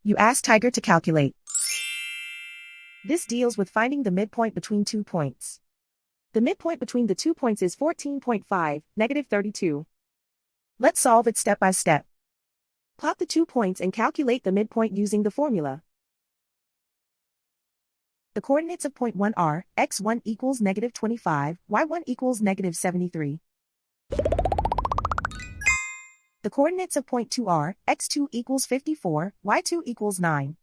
You ask Tiger to calculate. This deals with finding the midpoint between 2 points. The midpoint between the 2 points is 14.5, -32. Let's solve it step by step. Plot the 2 points and calculate the midpoint using the formula. The coordinates of point 1 are, x1 equals -25, y1 equals -73. The coordinates of point 2 are, x2 equals 54, y2 equals 9.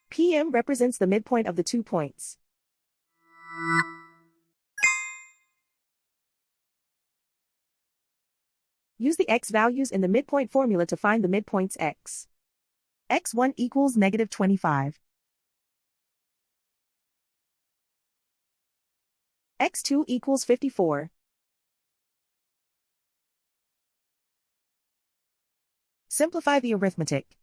PM represents the midpoint of the 2 points. Use the x values in the midpoint formula to find the midpoints x. x1 equals -25. x2 equals 54. Simplify the arithmetic.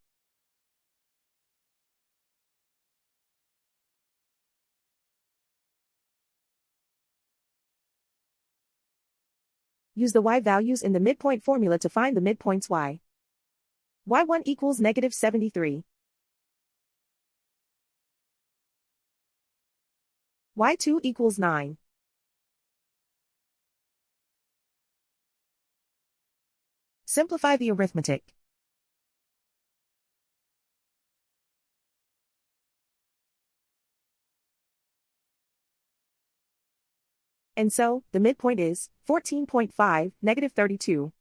Use the y values in the midpoint formula to find the midpoints y. y1 equals -73. y2 equals 9. Simplify the arithmetic. And so, the midpoint is 14.5, -32.